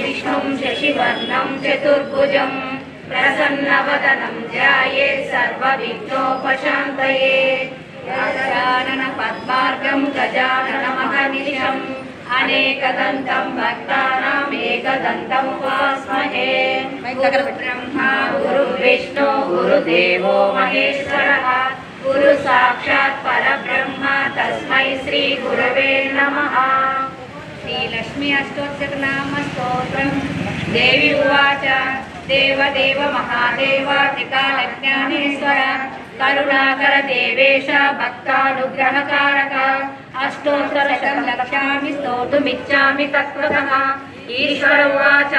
विष्णुं शशिवर्णं चतुर्भुजं प्रसन्नवदनं ध्यायेत् सर्वविघ्नोपशान्तये। गजानन पद्मार्गं गजाननमहर्निशम् अनेकदन्तं भक्तानाम् एकदन्तम् उपास्महे। गुरुब्रह्मा गुरुर्विष्णु गुरुदेवो महेश्वरः गुरु साक्षात् परब्रह्म तस्मै श्री गुरवे नमः। श्री लक्ष्मी अष्टोत्तरनाम स्तोत्रम्। देवी उवाच देवदेव महादेव त्रिकालज्ञानेश्वर करुणाकर देवेश भक्तानुग्रहकारक अष्टोत्तरशतं लक्ष्यामि स्तोतुमिच्छामि तत्त्वतः। ईश्वर उवाच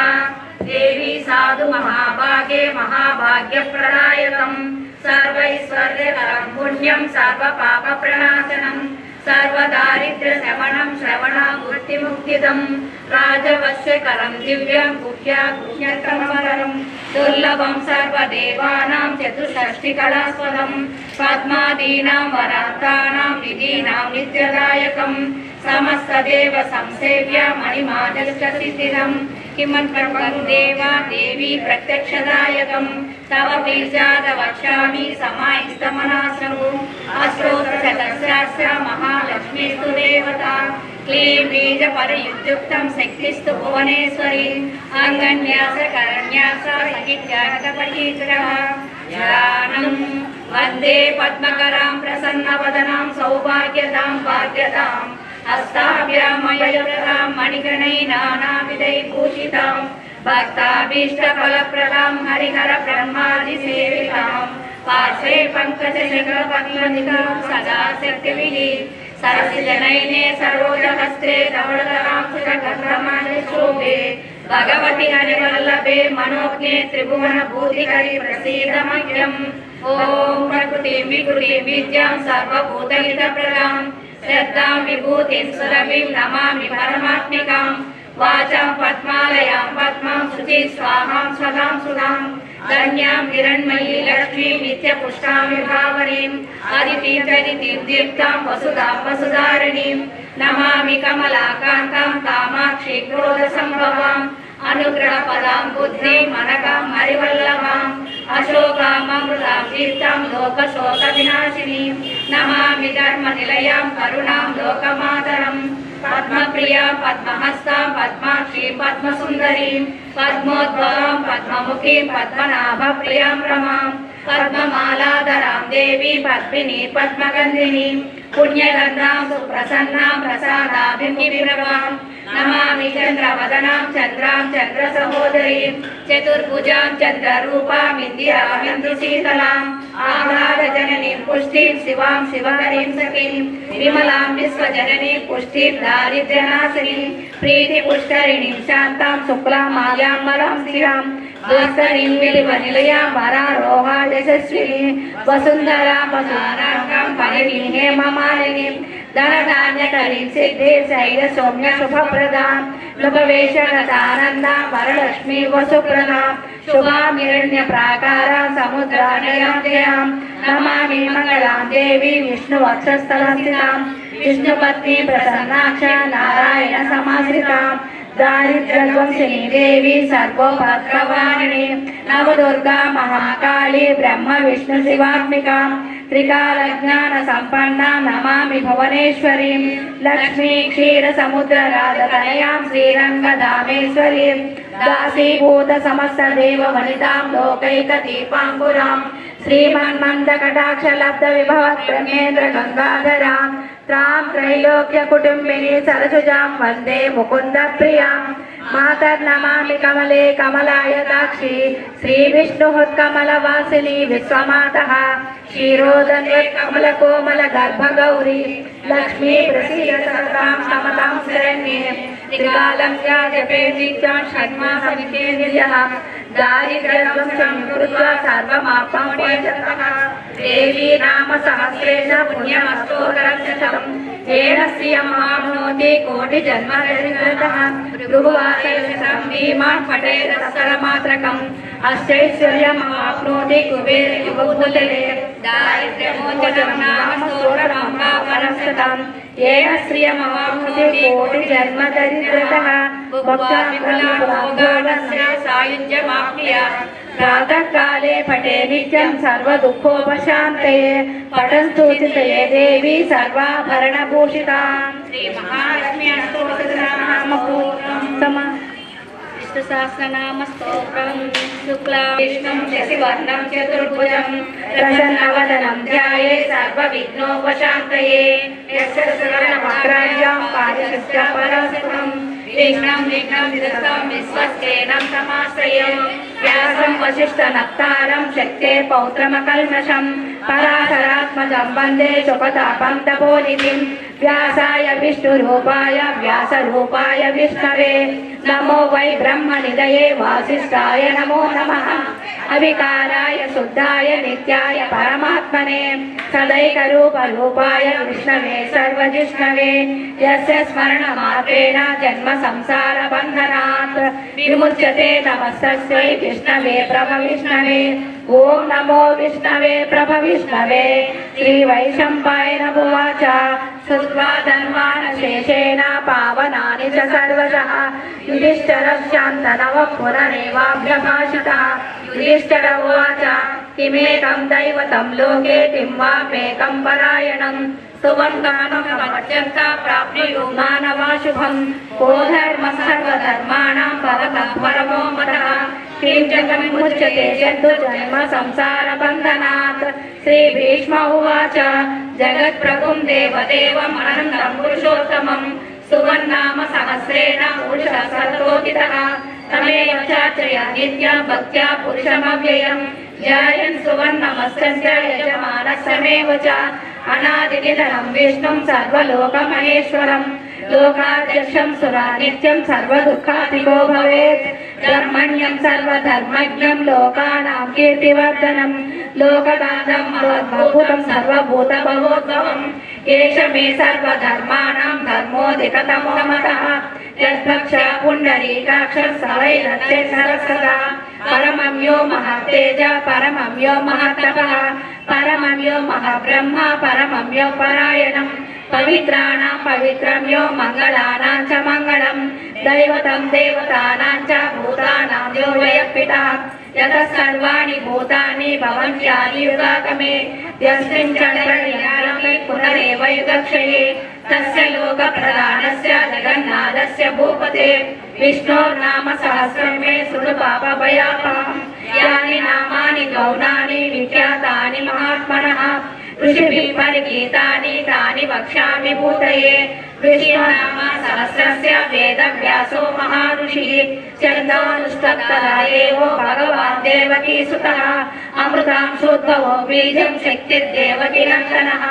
देवी साधु महाभागे महाभाग्यप्रदायकम् सर्वैश्वर्यकरं पुण्यं सर्वपापप्रणाशनं सर्वदारिद्र्यशमनं श्रवणामूर्तिमुक्तिदं राजवश्यकरं दिव्यं गुह्यतमवरं दुर्लभं सर्वदेवानां चतुष्षष्टिकलास्पदं पद्मादीनां वरान्तानां निधीनां नित्यदायकं समस्तदेव संसेव्य मणिमाजश्च किमन्त्रं देवा देवी प्रत्यक्षदायकं तव बीजाद वक्ष्यामि समाहितमनासनु अष्टोत्तरशतस्रास्य महालक्ष्मीस्तु देवता क्लीं बीजपरयुक्तं शक्तिस्तु भुवनेश्वरी अङ्गन्यासकरन्यास सहित्यागतपठितरः ध्यानं वन्दे पद्मकरां प्रसन्नवदनां सौभाग्यदां भाग्यदाम् हस्ताभ्यां मयूरतां मणिगणैर्नानाविधैर्भूषितां भक्ताभीष्टफलप्रदां हरिहर ब्रह्मादिसेवितां पार्श्वे पङ्कजशेखरपद्मनिकां सदा शक्तिभिः सरसिजनयने सरोजहस्ते धवलधरां सुखगन्धमालिशोभे भगवति हरिवल्लभे मनोज्ञे त्रिभुवनभूतिकरि प्रसीद मह्यम्। ॐ प्रकृतिं विकृतिं विद्यां सर्वभूतहितप्रदां श्रद्धां विभूतिं सुरभिं नमामि परमात्मिकां। वाचां पद्मालयां पद्मां शुचिं स्वाहां स्वधां सुधां धन्यां हिरण्मयी लक्ष्मीं नित्यपुष्टां विभावरीं अदितिं चरितिं दीप्तां वसुधां वसुधारिणीं नमामि कमलाकान्तां कामाक्षी क्रोधसम्भवां अनुग्रहपदां बुद्धिं मनकां हरिवल्लभाम् अशोकामृतां दीप्तां लोकशोकविनाशिनीं नमामि धर्मनिलयां करुणां लोकमातरम् पद्मप्रियां पद्महस्तां पद्माक्षीं पद्मसुन्दरीं पद्मोद्भवां पद्ममुखीं पद्मनाभप्रियां रमां पद्ममालाधरां देवी पद्मिनी पद्मगन्धिनीं पुण्यगन्धां सुप्रसन्नां प्रसादाभिमुखीं नमामि चन्द्रवदनां चन्द्रां चन्द्रसहोदरीं चतुर्भुजां चन्द्ररूपां इन्दिरामिन्दुशीतलां आह्लादजननीं पुष्टिं शिवां शिवकरीं सखीं विमलां विश्वजननीं पुष्टिं दारिद्र्यनाशिनीं प्रीतिपुष्करिणीं शान्तां शुक्लां माल्याम्बरां श्रियां दुस्तरीं विलिवनिलयां वरारोहां यशस्विनीं वसुन्धरां वसुधारां परिणीं हेममालिनीं धनधान्यकरीं सिद्धिं शैलसौम्यशुभप्रदां लोकवेशगतानन्दां वरलक्ष्मी वसुप्रदां शुभामिरण्यप्राकारां समुद्रालयां जयां नमामि मङ्गलां देवी विष्णुवक्षस्थलस्थितां विष्णुपत्नी प्रसन्नाक्षा नारायण समाश्रितां दारिद्र्यध्वंसिनी देवी सर्वोपद्रवारिणी नवदुर्गा महाकाली ब्रह्म विष्णु शिवात्मिकां त्रिकालज्ञानसम्पन्नां नमामि भुवनेश्वरीं लक्ष्मी क्षीरसमुद्रराजतनयां श्रीरङ्गधामेश्वरीं दासीभूत समस्तदेववनितां लोकैकदीपाङ्कुरां श्रीमन्मन्दकटाक्षलब्धविभवत् ब्रह्मेन्द्र गङ्गाधरां त्रां त्रैलोक्यकुटुम्बिनी सरसुजां वन्दे मुकुन्दप्रियां मातर्नमामि कमले कमलायताक्षी श्रीविष्णुहृत्कमलवासिनी विश्वमातः क्षीरोदने कमलकोमलगर्भगौरी लक्ष्मी प्रसीद सततां समतां शरण्ये त्रिकालं या जपे नित्यां षण्मासवितेन्द्रियः दारिद्र्यध्वंसं कृत्वा सर्वमाप्नोत्यर्थः देवी नाम सहस्रेण पुण्यमस्तोतरशतं येन श्रियमाप्नोति कोटिजन्मदरिद्रतः भृगुवासशतं भीमान् पठेत् तत्सरमात्रकम् अष्टैश्वर्यमाप्नोति कुबेरयुगभूतले दारिद्र्यमोचनं नाम स्तोत्रमहापरशतं येन श्रियमाप्नोति कोटिजन्मदरिद्रतः भुक्त्वा विपुलान् भोगानस्य सायुज्यमाप्नुयात्। प्रातःकाले पठे नित्यं सर्वदुःखोपशान्तये पठन्तु चिन्तये देवी सर्वाभरणभूषितां। श्रीमहालक्ष्मी अष्टोत्तरनामपूर्णं सहस्रनामस्तोत्रं शुक्लां विष्णुं शशिवर्णं चतुर्भुजं प्रसन्नवदनं ध्यायेत् सर्वविघ्नोपशान्तये। यस्य सर्वमङ्गलां पारिशुद्धपरस्परं विघ्नं विघ्नविदतं विश्वस्तेनं समाश्रये। व्यासं वसिष्ठनप्तारं शक्ते पौत्रमकल्मषं पराशरात्मजं वन्दे शुकतापं तपोनिधिं। व्यासाय विष्णुरूपाय व्यासरूपाय विष्णवे नमो वै ब्रह्मनिधये वासिष्ठाय नमो नमः। अविकाराय शुद्धाय नित्याय परमात्मने सदैकरूपरूपाय विष्णवे सर्वजिष्णवे। यस्य स्मरणमात्रेण जन्म संसारबन्धनात् विमुच्यते नमस्तस्यै विष्णवे प्रभविष्णवे। ओम नमो विष्णवे प्रभविष्णवे। श्रीवैशम्पायन उवाच श्रुत्वा धन्वानशेषेण पावनानि च सर्वशः युधिष्ठिरः शान्तनवः पुनरेवाभ्यभाषितः। युधिष्ठिर उवाच किमेकं दैवतं लोके किं वाप्येकं परायणम् सुवर्णमर्चन्त प्राप्नुयुः मानवा शुभम्। को धर्मः सर्वधर्माणां परमः परमो मतः किं च विमुच्यते जन्तु जन्म संसारबन्धनात्। श्रीभीष्म उवाच जगत्प्रभुं देवदेवम् अनन्तं पुरुषोत्तमं सुवर्णाम सहस्रेण पुरुषः सर्वोदितः। तमेव चार्चय नित्यं भक्त्या पुरुषमव्ययम्। ध्यायन् सुवर्णमस्तस्य यजमानः समेव च अनादिनिधनं विष्णुं सर्वलोकमहेश्वरं। लोकाध्यक्षं सुरानित्यं सर्वदुःखातिको भवेत्। ब्रह्मण्यं सर्वधर्मज्ञं लोकानां कीर्तिवर्धनं लोकदानं भूतं सर्वभूतभवोद्भवम्। एष मे सर्वधर्माणां धर्मोऽधिकतमो मतः। यद्भक्ष्य पुण्डरीकाक्षः स वै रक्षे सरस्वता। परमं यो महत्तेज परमं यो महत्तपः परमं यो महाब्रह्म परमं यो परायणम्। पवित्राणां पवित्रं यो मङ्गलानां च मङ्गलम्। दैवतं देवतानां च भूतानां यो वयः यतः सर्वाणि भूतानि भवन्त्यादि युगागमे। यस्मिन् चन्द्रयामे पुनरेव युगक्षये तस्य लोकप्रधानस्य जगन्नाथस्य भूपते विष्णोर्नाम सहस्रं मे शृणु पापभयापहम्। यानि नामानि गौणानि विख्यातानि महात्मनः ऋषिभिः परिगीतानि तानि वक्ष्यामि भूतये। विष्णुनाम सहस्रस्य वेदव्यासो महाऋषिः छन्दोऽनुष्ठुप्तः एवो भगवान् देवकीसुतः। अमृतांशोद्भवो बीजं शक्तिर्देवकीनन्दनः।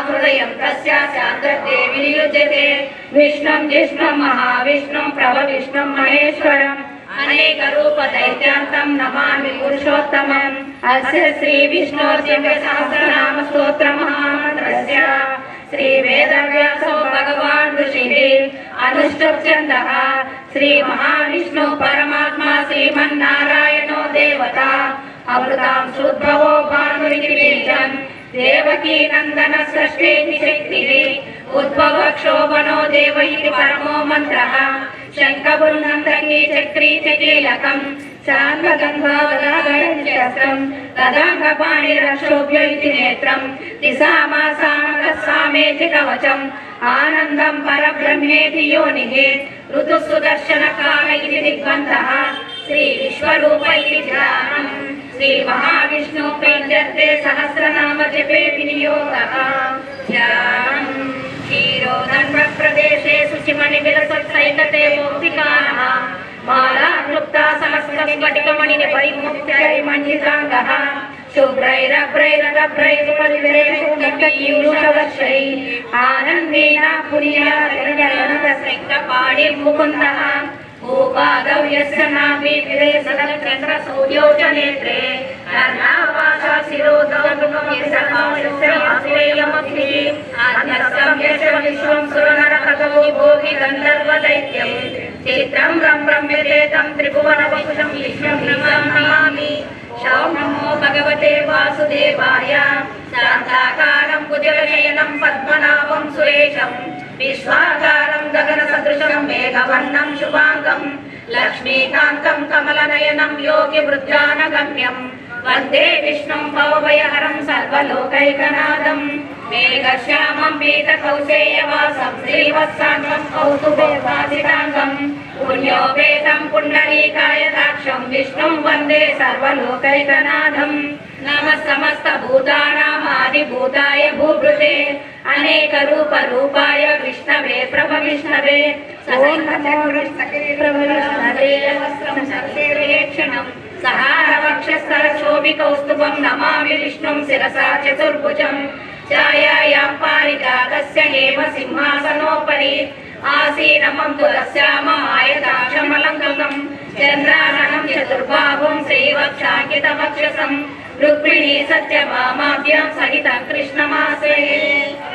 हृदयं तस्य शान्तदेवी नियुज्यते। विष्णुं जिष्णुं महाविष्णुं प्रभविष्णुं महेश्वरम् अनेकरूप दैत्यान्तं नमामि पुरुषोत्तमम्। अस्य श्रीविष्णोर्दिव्यसहस्रनाम स्तोत्रमहामन्त्रस्य श्रीवेदव्यासो भगवान् ऋषिः अनुष्टुप्छन्दः। श्रीमहाविष्णु परमात्मा श्रीमन्नारायणो देवता अमृतांशोद्भवो भानुरिति बीजम्। देवकी नन्दन सृष्टिः शक्तिः उद्भव क्षोभनो देव इति परमो मन्त्रः। शङ्खपुर्नन्दकी चक्री च कीलकम् शान्वगन्धावदाधरञ्चस्त्रम् तदाङ्गपाणिरक्षोभ्य इति नेत्रम्। दिशामासामगस्सामे च कवचम् आनन्दं परब्रह्मेति योनिः। ऋतुः सुदर्शनकाल इति दिग्बन्धः श्रीविश्वरूप इति ध्यानम्। श्रीमहाविष्णु प्रीत्यर्थे सहस्रनाम जपे विनियोगः। ध्यानम् क्षीरोदण्डप्रदेशे शुचिमणिविलसत्सैकते मौक्तिकानः माला क्लुप्ता सहस्रस्फटिकमणिपरिमुक्त्यै मण्डिताङ्गः। शुभ्रैरभ्रैरभ्रैरुपरिवेशुषवर्षैः आनन्देना पुर्यादनुदस्निग्धपाणिर्मुकुन्दः। भूपादौ यस्य नाभि विदेशनक्षत्रसौर्यौ च नेत्रे कर्णावासा शिरोदगुणमस्तेयमस्तिः। अन्यस्तं यश विश्वं सुरनरखगो भोगि गन्धर्वदैत्यं चित्रं रम्यते तं त्रिभुवनवपुषं विश्वं नमामि। नमो भगवते वासुदेवाय शान्ताकारं कुजलशयनं पद्मनाभं सुरेशं విశ్వాకారం గగన సదృశం మేఘవర్ణం శుభాంగం లక్ష్మీకాంతం కమలనయనం యోగి వృద్ధానగమ్యం వందే విష్ణుం భవభయహరం సర్వలోకైకనాథం మేఘశ్యామం పీతకౌశేయవాసం శ్రీవత్సాంగం కౌస్తుభోపాసితాంగం పుణ్యోపేతం పుండరీకాయతాక్షం విష్ణుం వందే సర్వలోకైకనాథం నమః సమస్త భూతానామాదిభూతాయ భూభృతే అనేక రూప రూపాయ విష్ణవే ప్రభ విష్ణవే ఓం నమో విష్ణవే వస్త్రం సర్వేక్షణం సహారవక్షస్థల శోభికౌస్తుభం నమామి విష్ణుం శిరసా చతుర్భుజం ఛాయాయాం పారిజాతస్య హేమ సింహాసనోపరి ఆసీనమం తులస్యామమాయతాక్షమలంకృతం చంద్రాననం చతుర్బాహుం శ్రీవక్షాంకితవక్షసం రుక్మిణీ సత్యభామాభ్యాం సహితం కృష్ణమాశ్రయే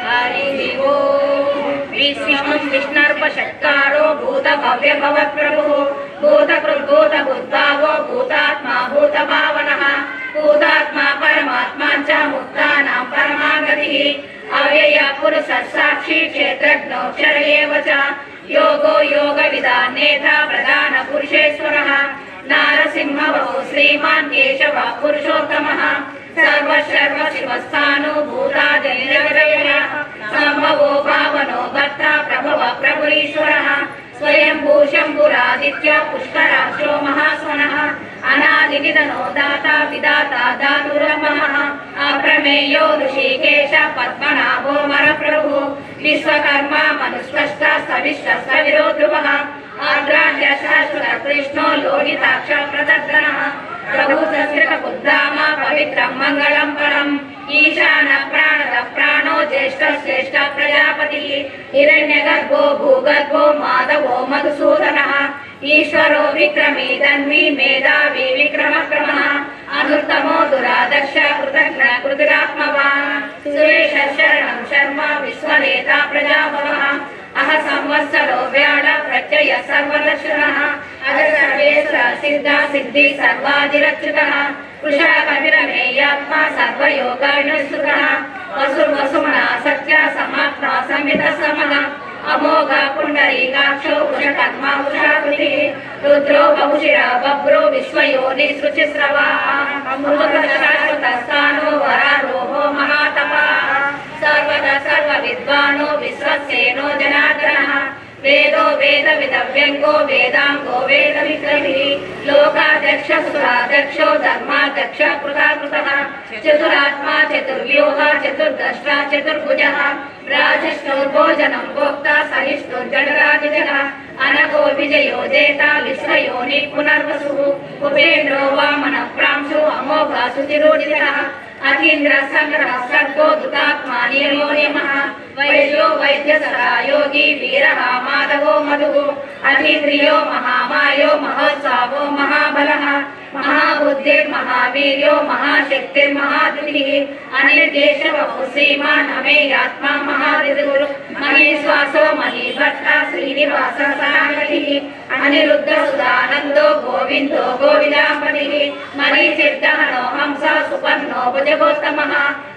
హరి ఓం విష్ణుం విష్ణర్పషట్కారో భూత భవ్య భవత్ ప్రభుః భూతకృద్భూత భూద్భావో భూతాత్మా భూతభావనః భూతాత్మా పరమాత్మా చ ముక్తానాం పరమాగతిః అవ్యయ పురుష సాక్షి క్షేత్రజ్ఞోక్షర ఏవ చ యోగో యోగ విదానేత ప్రధాన పురుషేశ్వరః నారసింహవో శ్రీమాన్ కేశవ పురుషోత్తమః సర్వశర్వ శివస్థానో భూతాజలిరవిరయః సంభవో భావనో భర్త ప్రభవ ప్రభురీశ్వరః స్వయంభూ శంభురాదిత్య పుష్కరాక్షో మహాస్వనః అనాదినిధనో దాత విదాత ధాతురమః అప్రమేయో ఋషికేశ పద్మనాభో వరప్రభు విశ్వకర్మ మనుస్పష్ట సవిశ్వస్తవిరో ధ్రువః ఆగ్రాహ్య శాశ్వత కృష్ణో లోహితాక్ష ప్రదర్శనః ప్రభు సస్త్రిక బుద్ధామ పవిత్రం మంగళం పరం ఈశాన ప్రాణద ప్రాణో జ్యేష్ఠ శ్రేష్ఠ ప్రజాపతి హిరణ్యగర్భో భూగర్భో మాధవో మధుసూదనః ఈశ్వరో విక్రమీ ధన్వీ మేధావి విక్రమక్రమః అనుత్తమో దురాదర్శ కృతజ్ఞ కృతిరాత్మవాన్ సురేష శరణం శర్మ విశ్వనేత ప్రజాభవః అహ సంవత్సరో వ్యాళ ప్రత్యయ సర్వదర్శనః అహ సర్వేశ్వర సిద్ధ సిద్ధి సర్వాదిరచ్యుతః వృషా కవిరమేయాత్మ సర్వయోగానుసుతః వసుమనా సత్య సమాత్మా సంహిత సమః అమోఘ పుండరీకాక్షో వృషకర్మ వృషాకృతి రుద్రో బహుశిర బభ్రో విశ్వయోని సృచిస్రవా అమృత శాశ్వత స్థానో వరారోహో మహాతపా సర్వద సర్వ విద్వానో విశ్వసేనో జనార్దనః వేదో వేద విదవ్యంగో వేదాంగో వేద విక్రమి లోకాధ్యక్ష సురాధ్యక్షో ధర్మాధ్యక్ష కృతాకృతః చతురాత్మా చతుర్వ్యూహ చతుర్దష్ట చతుర్భుజః రాజశ్నోర్భోజనం భోక్తా సహిష్ణుర్జడరాజిజః అనగో విజయో దేత విశ్వయోని పునర్వసుః ఉపేంద్రో వామన ప్రాంశో అమోఘ శుచిరోజితః అఖీంద్ర సంగ్రహ సర్గో దుతాత్మా నియమో నియమః వైద్యో వైద్యసరా యోగి వీరః మాధవో మధుః అతీంద్రియో మహామాయో మహోత్సావో మహాబలః మహాబుద్ధిర్మహావీర్యో మహాశక్తిర్మహాధృతిః అనిర్దేశవో శ్రీమాన్ అమేయాత్మా మహాదిదుర్ మహేశ్వాసో మహీభట్ట శ్రీనివాస సనాగతిః అనిరుద్ధ సుధానందో గోవిందో గోవిదాంపతిః మణిసిద్ధహనో హంస సుపర్ణో భుజగోత్తమః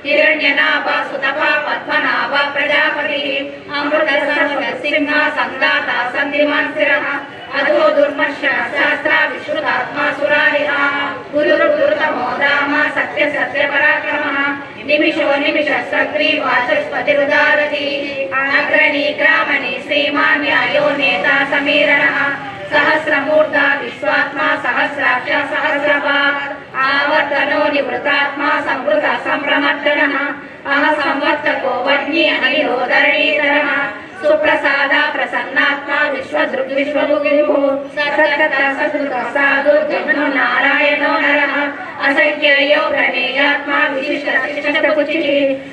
హిరణ్యనాభ సుతప పద్మనాభ ప్రజాపతిః అమృత సింహ సందాత సంధిమాన్ శిరః అధో దుర్మర్షణ శాస్త్ర విశ్రుతాత్మా సురారిః గురుర్గురుతమో రామ సత్య సత్య పరాక్రమః నిమిషో నిమిష సక్రీ వాచస్పతిరుదారతి అగ్రణీ గ్రామణి శ్రీమాన్ న్యాయో నేత సమీరణః సహస్రమూర్ధ విశ్వాత్మా సహస్రాక్ష సహస్రపాద్ ఆవర్తనో నివృతాత్మా సంవృత సంప్రమర్దనః అహ సంవర్తకో వన్యీ అనిరోధరణీధరః సుప్రసాద ప్రసన్నాత్మా విశ్వదృగ్విశ్వభుగిభు సత్కర్త సద్కృత సాధు జన్మ నారాయణో నరః అసంఖ్యయో ప్రణేయాత్మా విశిష్ట శిష్టకుచిః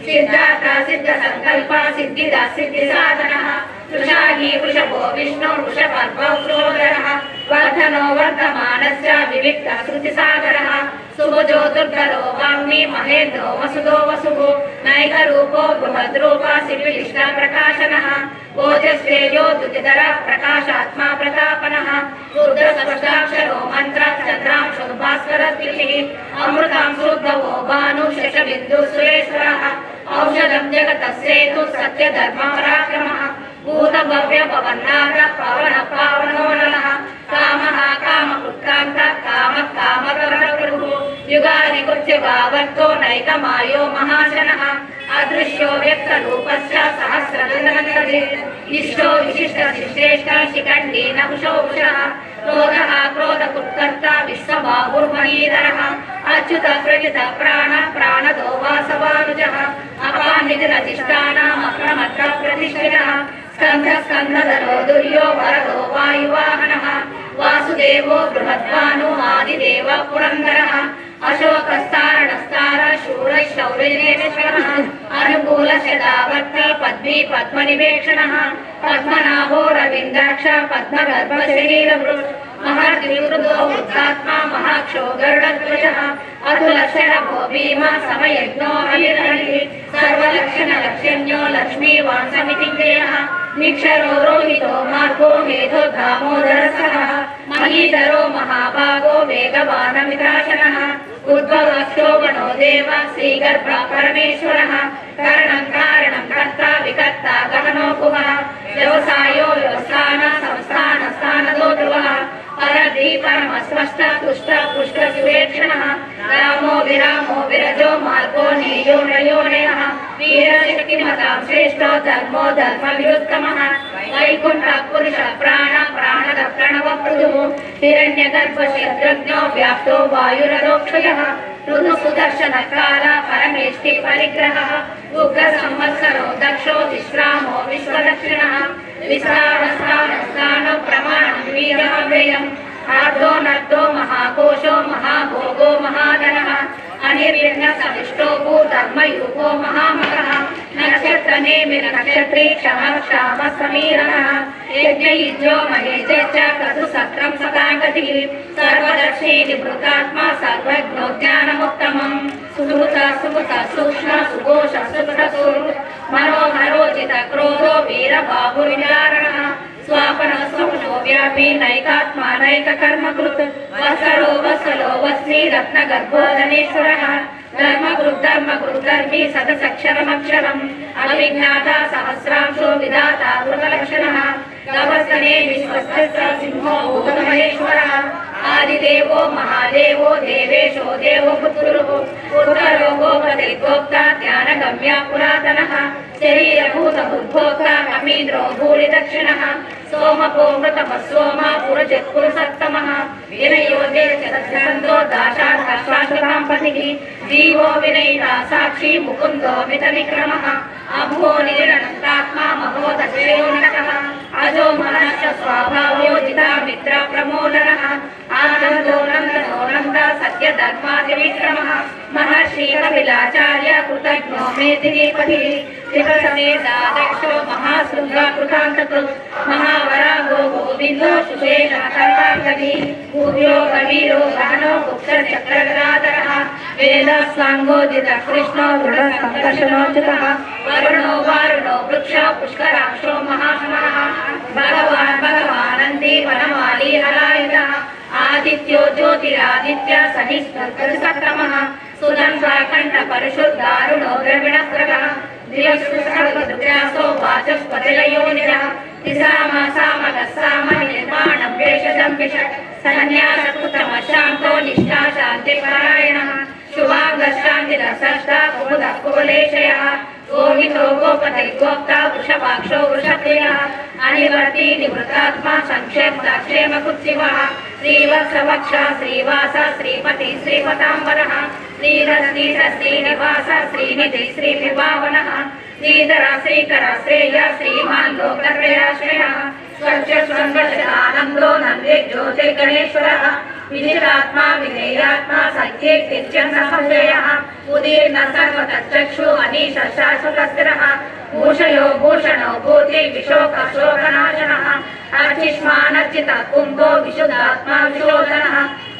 సిద్ధార్థ సిద్ధ సంకల్ప సిద్ధిద సిద్ధి సాధనః వృషాహి వృషభో విష్ణు వృషపర్వో వృషోదరః వర్ధనో వర్ధమానశ్చ వివిక్త శృతి సాగరః సుభుజో దుర్ధరో వాగ్మి మహేంద్రో వసుదో వసుః నైక రూపో బృహద్రూప శిల్విష్ట ప్రకాశనః ఓజస్వేయో దుతిధర ప్రకాశాత్మా ప్రతాపనః రుద్ర స్పష్టాక్షరో మంత్ర చంద్రాంశో భాస్కరద్విషిః అమృతాం శుద్ధవో భాను శశబిందు సురేశ్వరః ఔషధం జగతస్సేతు సత్య ధర్మ పరాక్రమః भव्य पवन्नाथ पवन पावनो नमः कामः कामकृत्कान्त कामः कामकरणप्रभुः युगादि कुर्युगावर्तो नैकमायो महाशनः अदृश्यो व्यक्तरूपस्य सहस्रदन्तरे इष्टो विशिष्टशिष्टेष्ट शिखण्डी नहुषोषः क्रोधः क्रोधकुत्कर्ता विश्वबाहुर्मणीधरः अच्युत प्रजित प्राण प्राणदो वासवानुजः अपानिधिरधिष्ठानम् अप्रमत्त प्रतिष्ठितः स्कन्ध स्कन्धधरो दुर्यो वरदो वायुवाहनः वासुदेवो बृहद्भानु आदिदेव पुरन्दरः अशोकस्तारणस्तार शूरः शौर्येश्वरः अनुकूलशदावर्ती पद्मी पद्मनिवेक्षणः पद्मनाभो रवीन्द्राक्ष पद्मगर्भशरीरभृत् महर्द्विवृतो वृद्धात्मा महाक्षो गरुडध्वजः अतुलक्षणभो भीमा समयज्ञो हरिहरिः सर्वलक्षणलक्षण्यो लक्ष्मीवांसमितिञ्जयः निक्षरो रोहितो मार्गो मेधो दामोदरसः महीधरो महाभागो वेगवानमित्राशनः उद्भवक्षो गणो देव श्रीगर्भ परमेश्वरः करणं कारणं कर्ता विकर्ता गहनो गुहः व्यवसायो व्यवस्थान संस्थान स्थानदो ध्रुवः परधि परमस्पष्ट तुष्ट पुष्ट सुवेक्षणः रामो विरामो विरजो मार्गो नेयो नयोनयः वीरशक्तिमतां श्रेष्ठो धर्मो धर्मविरुत्तमः वैकुण्ठ पुरुष प्राण प्राणद प्रणवप्रभुः हिरण्यगर्भशत्रज्ञो व्याप्तो वायुररोक्षयः ऋतु सुदर्शन काल परमेष्टि परिग्रहः उग्र संवत्सरो दक्षो विश्रामो विश्वदक्षिणः विस्तारस्थान प्रमाणं वीरमव्ययम् आर्धो नर्दो महाकोशो महाभोगो महाधनः अनिर्विघ्न सविष्टो भूधर्मयुगो महामगः नक्षत्र नेमि नक्षत्री क्षम क्षाम समीरणः यज्ञयुजो महेशश्च क्रतु सत्रं सदागतिः सर्वदर्शी निवृत्तात्मा सर्वज्ञो ज्ञानमुत्तमम् सुहृत सुकृत सूक्ष्म सुघोष सुकृत मनोहरोचित क्रोधो वीरबाहुर्विदारणः स्वापन स्वप्नो व्यापी नैकात्मा नैककर्मकृत् वत्सरो वत्सलो वस्त्री रत्नगर्भो धनेश्वरः धर्मकृद्धर्मी सदसक्षरमक्षरम् अविज्ञाता सहस्रांशो विधाता दुर्गलक्षणः गवस्तने विश्वस्तस्य सिंहो भूतमहेश्वरः आदिदेवो महादेवो देवेशो देवपुत्रुः उत्तरो गोपते गोप्ता ध्यानगम्या पुरातनः शरीरभूतबुद्भोक्ता कमीन्द्रो भूरिदक्षिणः सोमपो मृतमः सोमा पुरजत्पुरुषोत्तमः विनयोदे चतुर्सन्दो दाशाश्वतां पतिः जीवो विनयिता साक्षी मुकुन्दो मितविक्रमः अभो निरनन्तात्मा महोदशयोनकः अजो मनश्च स्वाभावो जिता मित्र प्रमोदनः आनन्दो नन्दनो नन्द सत्य धर्मादिविक्रमः महर्षि कपिलाचार्य कृतज्ञो मेदिनीपतिः त्रिकसमेता दक्षो महाशृङ्ग कृतान्तकृत् महावराहो गोविन्दो सुषेण कल्पाङ्गदी भूभ्यो कवीरो गानो गुप्तचक्रगदाधरः वेदस्वाङ्गोदित कृष्णो दृढसङ्कर्षणोचितः वरुणो वारुणो वृक्ष पुष्कराक्षो महात्मनः भगवानन्दी वनमाली हलायुधः आदित्यो ज्योतिरादित्य सहिष्णुसक्रमः सुदंसाकण्ठ परिशुद्धारुणो द्रविणस्रगः दिवसो वाचस्पतिलयोनिजः तिसामसामगस्साम निर्माणं वेषजं विषट् सन्न्यासकृतमशान्तो निष्ठा शान्तिपरायणः शुभाङ्गशान्तिरसष्टा कुमुदः कुवलेशयः गोहितो गोपते गोप्ता वृषभाक्षो वृषप्रियः अनिवर्ती निवृत्तात्मा संक्षेमकुत्सिवः श्रीवत्सवक्ष श्रीवास श्रीपति श्रीपताम्बरः श्रीनिवास श्रीनिधि श्रीविभावनः श्रीधर श्रीकर श्रेय श्रीमान् लोकत्रयाश्रयः स्वच्छानन्दो नन्दे ज्योतिर्गणेश्वरः विजितात्मा विधेयात्मा सत्येत्यन् संशयः उदीर्ण सर्वतच्चक्षु अनीश शाश्वतस्थिरः भूषयो भूषणो भूति विशोकशोकनाशनः अर्चिष्मानर्चित कुम्भो विशुद्धात्मा विशोधनः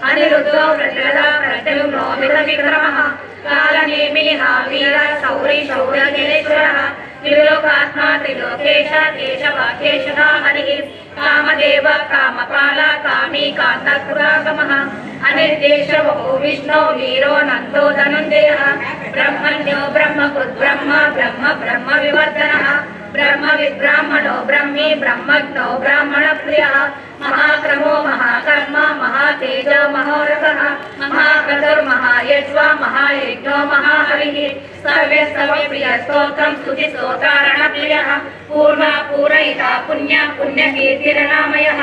अनिरुद्धो प्रतिरदा प्रत्युम्नो मितविक्रमः कालनेमिः वीर शौरी शौर्यकेश्वरः त्रिलोकात्मा त्रिलोकेश केशवाकेशः हरिः कामदेव कामपाल कामी कान्तकृतागमः अनिर्देश बहु विष्णु वीरो नन्दो धनञ्जयः ब्रह्मण्यो ब्रह्मकृद्ब्रह्म ब्रह्म ब्रह्म विवर्धनः ब्रह्म विब्राह्मणो ब्रह्मी ब्रह्मज्ञो ब्राह्मण प्रियः महाक्रमो महाकर्म महातेजो महोरथः महाक्रतुर्महायज्वा महायज्ञो महाहरिः सर्वे प्रिय स्तोत्रं स्तुति स्तोत्रारण प्रियः पूर्वा पूरयिता पुण्य पुण्यकीर्तिरनामयः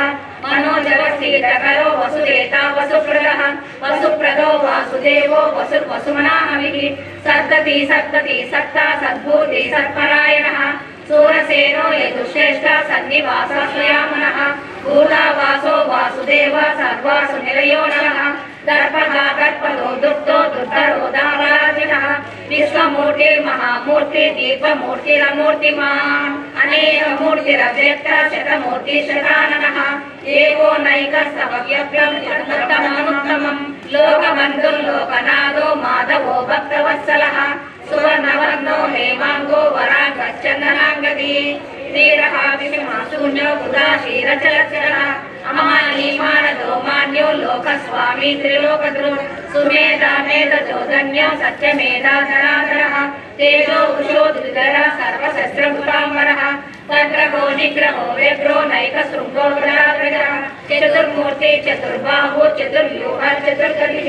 मनोजवसीतकरो वसुदेता वसुप्रदः वसुप्रदो वासुदेवो वसुमनाहविः सप्तति सप्तति सत्ता सद्भूति सत्परायणः सूरसेनो यदुश्रेष्ठ सन्निवास स्वयामनः भूतावासो वासुदेव सर्वासु निलयो नरः दर्पः दर्पदो दुर्तो दुर्धरो दाराजिनः विश्वमूर्तिर्महामूर्ति दीपमूर्तिरमूर्तिमान् अनेकमूर्तिरव्यक्त शतमूर्ति शताननः एको नैकस्तवव्यव्यम् लोकबन्धुर्लोकनाथो माधवो भक्तवत्सलः सुवर्णवर्णो हेमांगो वराङ्गश्चन्दनाङ्गदी धीरः विषमाशून्यो उदाशीरचलचरः अमानीमानदो मान्यो लोकस्वामी त्रिलोकद्रु सुमेधा मेधचोदन्यो सत्यमेधाधराधरः तेजो उषो द्विधरः सर्वशस्त्रभुताम्बरः तद्रहो निग्रहो व्यग्रो नैकशृङ्गो गदाग्रजः चतुर्मूर्ति चतुर्बाहु चतुर्व्यूह चतुर्गतिः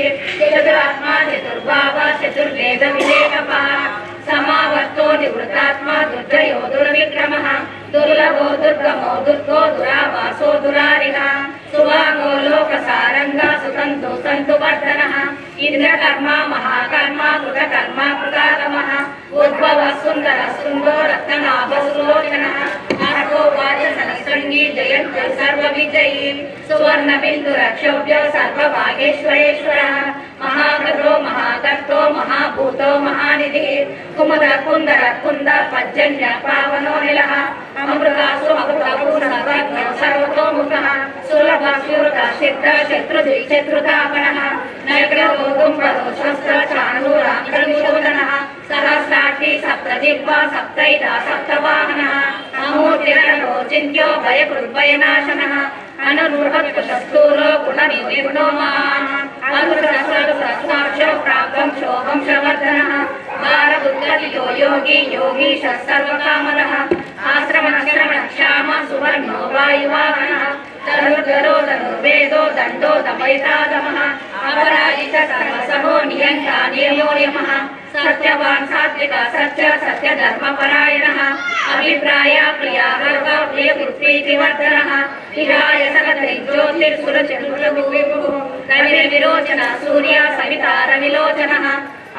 चतुरात्मा चतुर्भाव चतुर्वेदविवेकपः समावर्तो निवृत्तात्मा दुर्जयो दुर्विक्रमः दुर्लभो दुर्गमो दुर्गो दुरावासो दुरारिः सुभागो लोकसारंग सुतंतु संतु वर्धनः इंद्रकर्मा महाकर्मा कृतकर्मा कृतागमः उद्भव सुंदर सुंदो रत्ननाभ सुलोचनः अर्को वाचसनसृङ्गी जयन्तु सर्वविजयी सुवर्ण बिंदु रक्षोभ्यो सर्वभागेश्वरेश्वरः महाकर्तो महाकर्तो महाभूतो महानिधिः कुमुद कुंदर कुंद पज्जन्य पावनो निलः अमृतासु अमृतभू सर्वज्ञो सर्वतोमुखः सुलभ स्फुरत सिद्ध शत्रुधि शत्रुतापनः नैग्रहो दुम्बरो शस्त्र चाणूराङ्गनिशोधनः सहस्राक्षी सप्तजिह्वा सप्तैता सप्तवाहनः अमूर्तिरणो चिन्त्यो भयकृद्भयनाशनः अनुरूढशस्तूरो गुणनिर्गुणो मान् अनुसहस्राक्षो प्राप्तं शोभं शवर्धनः भारबुद्धयो योगी योगीश सर्वकामदः आश्रमणश्रमण क्षाम सुवर्णो वायुवाहनः धनुर्धरो धनुर्वेदो दण्डो दमयितादमः अपराजित सर्वसहो नियन्ता नियमो यमः सत्यवान् सात्विक सत्य सत्यधर्मपरायणः अभिप्राय प्रिया गर्व प्रियकृत्प्रीतिवर्धनः विहाय सकलैर्ज्योतिर्सुरचतुर्विभुः रविर्विरोचन सूर्य सविता रविलोचनः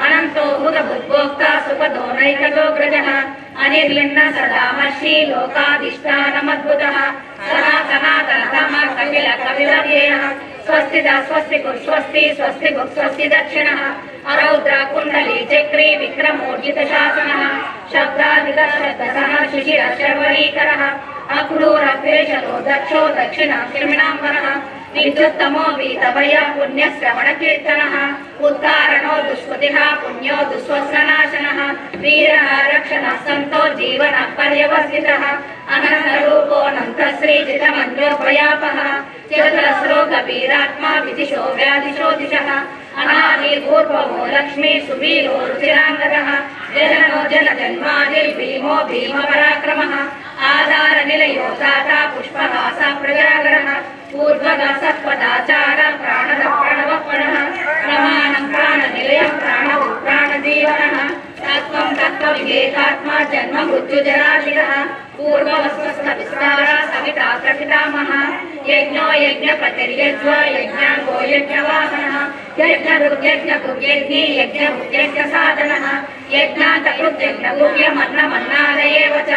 अनंतो भूतभुद्भोक्ता सुपदो नैकजोग्रजः अनिर्लिन्न सदामर्षि लोकाधिष्ठानमद्भुतः सनातनातनतमः कपिल कपिलव्ययः स्वस्तिदा स्वस्तिकुः स्वस्ति स्वस्तिभुक् स्वस्ति दक्षिणः अरौद्र कुण्डली चक्री विक्रमोर्जितशासनः शब्दाधिकश्रद्धसः शिशिरशर्वरीकरः अक्रूरभेषलो दक्षो दक्षिणाक्षिणाम्बरः विद्युत्तमो वीतभय पुण्यश्रवणकीर्तनः उत्तारणो दुष्कृतिः पुण्यो दुःस्वस्ननाशनः वीरः रक्षणः सन्तो जीवनः पर्यवसितः अनन्तरूपोऽनन्तश्रीजितमन्योपयापः चतुरस्रो गभीरात्मा विदिशो व्याधिशो दिशः अनादिपूर्वमो लक्ष्मी सुवीरो रुचिराङ्गदः जननो जनजन्मादिर्भीमो भीमपराक्रमः आधारनिलयो दाता पुष्पहास प्रजागरः पूर्वग सत्पदाचार प्राणद प्रणवपणः प्रमाणं प्राणनिलयं प्राणौ प्राणजीवनः तत्त्वं तत्त्वविवेकात्मा जन्म मृत्युजराशिरः पूर्ववस्वस्थ विस्तार सविता प्रपितामहः यज्ञो यज्ञपतिर्यज्ञ यज्ञाङ्गो यज्ञवाहनः यज्ञकृत्यज्ञकृत्यज्ञी यज्ञमुद्यज्ञसाधनः यज्ञान्तकृत्यज्ञगुह्यमन्नमन्नादयेव च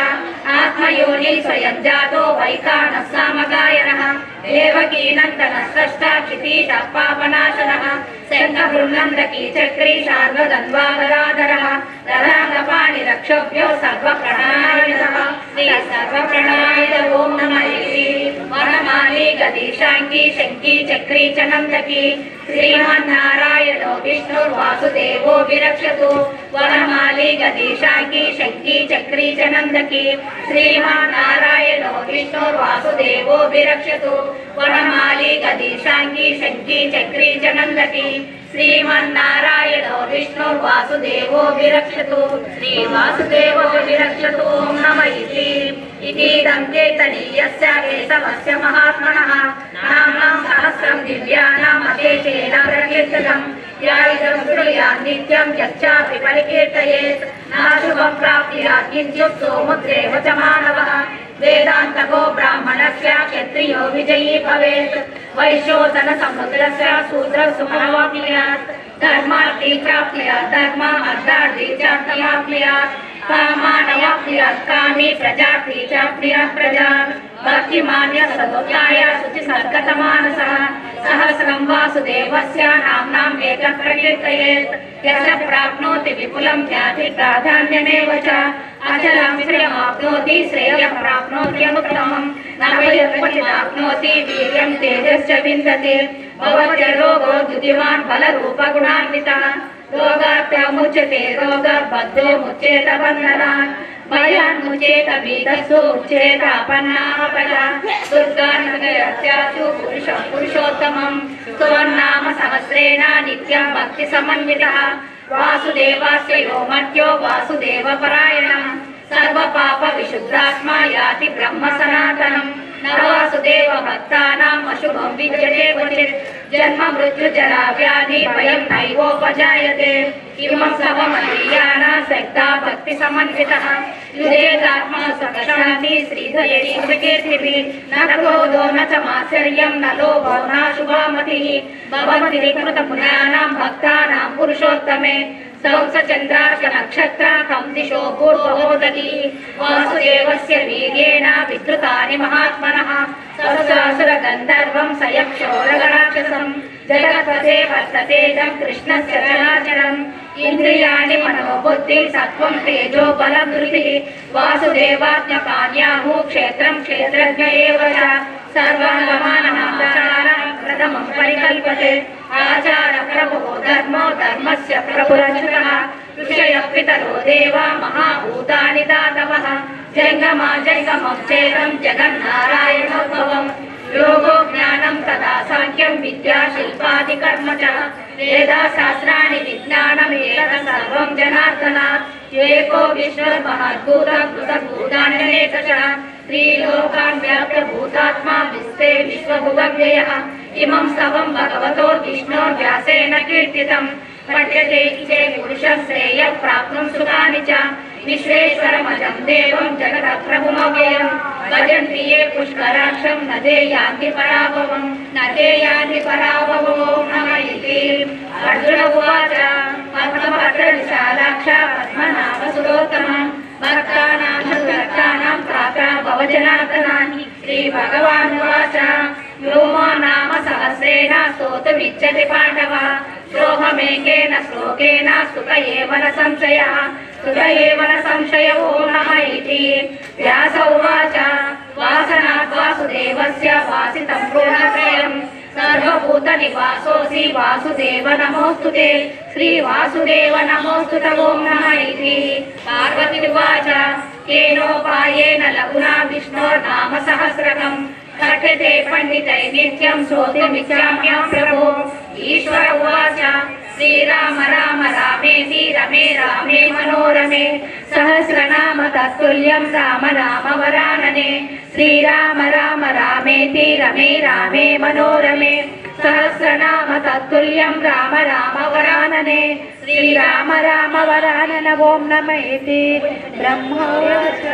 आत्मयोनि स्वयं जातो वैखानः सामगायनः देवकीनन्दनः स्रष्टा क्षितीशः पापनाशनः शङ्खबृन्नन्दकी चक्री शार्वगन्वाधराधरः दधाङ्गपाणिरक्षोभ्यो सर्वप्रणायनः श्री सर्वप्रणाय ओं नमः वनमाली गदीशाङ्गी शङ्की चक्री च नन्दकी श्रीमन्नारायणो विष्णुर्वासुदेवो विरक्षतु वनमाली गदीशांगी शंकी चक्री च नंदकी श्रीमान्नारायणो विष्णुर्वासुदेवो विरक्षतु वनमाली गदीशांगी शंकी चक्री च नंदकी श्रीमन्नारायणो विष्णुर्वासुदेवो विरक्षतु श्रीवासुदेवो विरक्षतु नमः इतीदं चेतनीयस्य केशवस्य महात्मनः नाम्नां सहस्रं दिव्यानाम् अशेषेण प्रकीर्तितं या इदं श्रूयात् नित्यं यच्चापि परिकीर्तयेत् न शुभं प्राप्नुयात् किञ्चित् सोमुद्रेव च मानवः वेदान्तको ब्राह्मणस्य क्षत्रियो विजयी भवेत् वैश्योधन समुद्रस्य शूद्रः सुखमाप्नुयात् धर्मार्थी प्राप्नुयात् धर्मम् अर्थार्थी च प्राप्नुयात् कामानवाप्नुयात् कामी प्रजार्थी च प्रियात् प्रजात् भक्तिमान्य सदोत्ताय शुचिसद्गतमानसः सहस्रं वासुदेवस्य नाम्नां एकं प्रकीर्तयेत् यस्य प्राप्नोति विपुलं ज्ञाति प्राधान्यमेव च अचलं श्रियमाप्नोति श्रेयं प्राप्नोति अमुत्तमं नवयत्पतिमाप्नोति वीर्यं तेजश्च विन्दते भवत्य रोगो द्युतिमान् बलरूपगुणान्वितः रोगात्मुच्यते रोगबद्धो मुच्येत बन्धनात् भयान्मुच्येत भीतसु उच्येत अपन्नापदा दुर्गान्नगरस्यासु पुरुषोत्तमं स्तोन्नाम सहस्रेण नित्यं भक्तिसमन्वितः वासुदेवस्य यो मर्त्यो वासुदेवपरायणः सर्वपापविशुद्धात्मा याति ब्रह्म सनातनम् न वासुदेव भक्तानाम् अशुभं विद्यते क्वचित् जन्म मृत्यु जरा व्याधि भयं नैवोपजायते इमं सर्वमधीयाना सक्ता भक्ति समन्वितः युजेतात्मा सुखशान्ति श्रीधरे श्रीकीर्तिभिः न क्रोधो न च मात्सर्यं न लोभो न शुभामतिः भवन्ति कृतपुण्यानां भक्तानां पुरुषोत्तमे सहस्र चंद्रार्क नक्षत्र कं दिशो पूर्वोदति वासुदेवस्य वीर्येण विद्रुतानि महात्मनः सहस्रासुर गन्धर्वं सयक्षोरगराक्षसं जगत्पथे वर्तते तं कृष्णस्य चराचरम् इंद्रियाणि मनोबुद्धिं सत्त्वं तेजो बलं धृतिः वासुदेवात्मकान्याहुः क्षेत्रं क्षेत्रज्ञ एव च सर्वाङ्गमानमाचारः प्रथमं परिकल्पते आचार प्रभो धर्मो धर्मस्य प्रभुरच्युतः ऋषयः पितरो देवा महाभूतानि दातवः जङ्गमा जङ्गमं चेदं जगन्नारायणोद्भवम् योगो ज्ञानं तथा सांख्यं विद्या शिल्पादिकर्म च वेदाशास्त्राणि विज्ञानमेतत् सर्वं जनार्दनात् एको विष्णुर्महद्भूतं कृतभूतान्यनेकशः त्रिलोकान् व्याप्य भूतात्मा विश्वे विश्वभुवव्ययः इमं स्तवं भगवतो विष्णोर्व्यासेन कीर्तितं पठ्यते चेत् पुरुषः श्रेयः प्राप्नुं सुखानि च विश्वेश्वरमजं देवं जगतः प्रभुमव्ययं भजन्ति ये पुष्कराक्षं न ते यान्ति पराभवं न ते यान्ति पराभवो नमः इति अर्जुन उवाच पद्मपत्रविशालाक्ष पद्मनाभसुरोत्तमः भक्तानां भक्तानां त्राता भवजनार्दनानि श्रीभगवानुवाच व्योमो नाम सहस्रेण स्तोतुमिच्छति पाण्डवः श्लोकमेकेन श्लोकेन सुत एव न संशयः सुत एव न संशयो नमः इति व्यास उवाच वासनात् वासुदेवस्य वासितं गुणत्रयम् सर्वभूतनिवासोऽसि वासुदेव नमोऽस्तुते श्रीवासुदेव नमोऽस्तुते ॐ नमः इति पार्वती उवाच केनोपायेन लघुना विष्णोर्नाम सहस्रकम् कथ्यते पंडितैः नित्यं श्रोतुमिच्छाम्यहं प्रभो ईश्वर उवाच श्रीराम राम रामेति रमे रामे मनोरमे सहस्रनाम तत्तुल्यं राम नाम वरानने श्रीराम राम रामेति रमे रामे मनोरमे सहस्रनाम तत्तुल्यं राम राम वरानने श्रीराम राम वरानन ॐ नमः इति ब्रह्मोवाच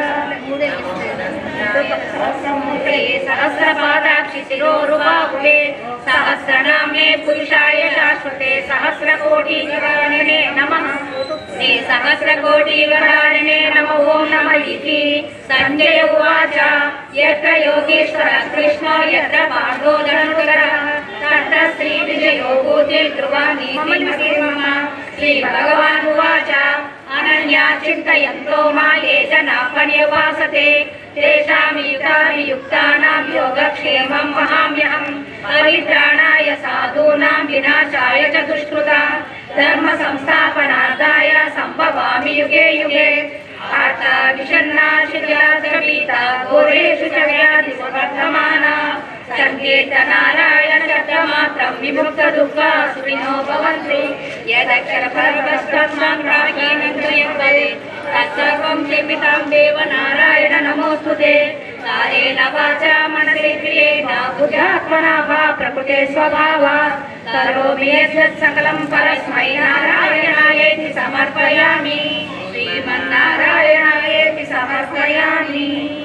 सहस्रपादाक्षि शिरोरुबाहुवे सहस्रनाम्ने पुरुषाय शाश्वते सहस्रकोटिविवरणने नमः श्री सहस्रकोटिविवरणने नमो ॐ नमः इति संजय उवाच यत्र योगेश्वरः कृष्णो यत्र पार्थो धनुर्धरः तत्र श्रीविजयो भूतिर्ध्रुवानीति मम श्रीभगवानुवाच अनन्या चिन्तयन्तो मा ये जनाः पर्यवास उपासते तेषां युक्तानां योगक्षेमं वहाम्यहम् परित्राणाय साधूनां विनाशाय च दुष्कृतां धर्म संस्थापनार्थाय संभवामि युगे युगे आर्ता विषण्णा शिथिलाश्रपीता घोरेषु च व्याधिषु वर्धमाना संकीर्तनारायण शब्दमात्रं विमुक्तदुःखा सुखिनो भवन्तु यदक्षरफलप्रस्तस्मां प्राचीनं क्रियते तत्सर्वं क्षिपितां देव नारायण नमोऽस्तुते कारेण वाचा मनसेन्द्रियेण बुद्ध्यात्मना वा प्रकृते स्वभावात् करोमि यद्यत् सकलं परस्मै नारायणायेति समर्पयामि श्रीमन्नारायणायेति समर्पयामि।